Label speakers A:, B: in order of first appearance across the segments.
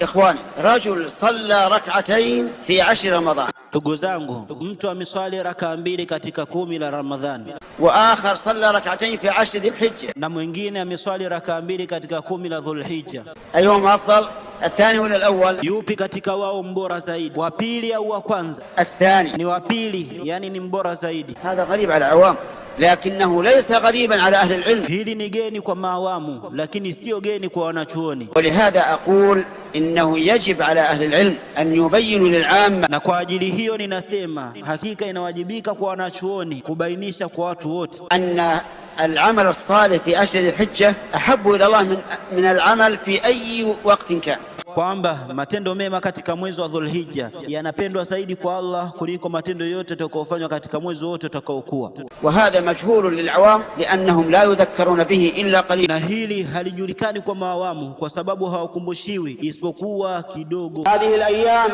A: إخواني، رجل صلى ركعتين في 10 رمضان.
B: Ndugu zangu, mtu ameswali raka mbili katika 10 la Ramadhani,
A: وآخر صلى ركعتين في 10 ذي الحجة،
B: na mwingine ameswali raka mbili katika 10 la Dhulhijja.
A: أيهما أفضل، الثاني ولا الأول؟
B: Yupi katika wao mbora zaidi, wa pili au wa kwanza?
A: الثاني.
B: Ni wa pili, yani ni mbora zaidi.
A: هذا غريب على العوام، لكنه ليس غريبا على أهل العلم.
B: Hili ni geni kwa maawamu, lakini sio geni kwa wanachuoni.
A: ولهذا أقول إنه يجب على أهل العلم أن يبينوا للعامة.
B: Na kwa ajili hiyo ninasema hakika inawajibika kwa wanachuoni kubainisha kwa watu wote
A: أن العمل الصالح في 10 ذي الحجة أحب إلى الله من العمل في أي وقت كان.
B: kwamba matendo mema katika mwezi wa Dhulhijja yanapendwa zaidi kwa Allah kuliko matendo yote yatakayofanywa katika mwezi wote utakaokuwa.
A: وهذا مجهول للعوام لأنهم لا يذكرون به إلا قليلا.
B: Na hili halijulikani kwa maawamu kwa sababu hawakumbushiwi isipokuwa kidogo.
A: هذه الأيام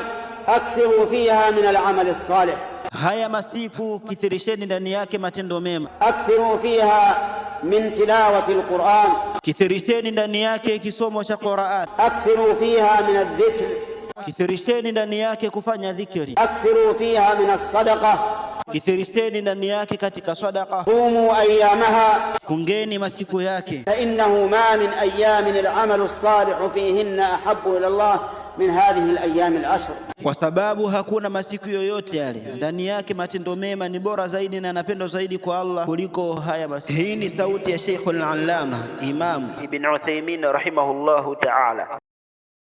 A: أكثروا فيها من العمل الصالح.
B: Haya masiku kithirisheni ndani yake matendo mema.
A: أكثروا فيها من تلاوة القرآن.
B: Kithirisheni ndani yake kisomo cha Qur'an.
A: أكثروا فيها من الذكر.
B: Kithirisheni ndani yake kufanya dhikri.
A: أكثروا فيها من الصدقة.
B: Kithirisheni ndani yake katika sadaqa.
A: صوموا أيامها.
B: Fungeni masiku yake.
A: فإنه ما من أيام العمل الصالح فيهن أحب إلى الله من هذه الأيام العشر.
B: Kwa sababu hakuna masiku yoyote yale ndani yake matendo mema ni bora zaidi na yanapendwa zaidi kwa Allah kuliko haya masiku. Hii ni sauti ya Sheikh al-Allama Imam Ibn Uthaymeen rahimahullahu ta'ala.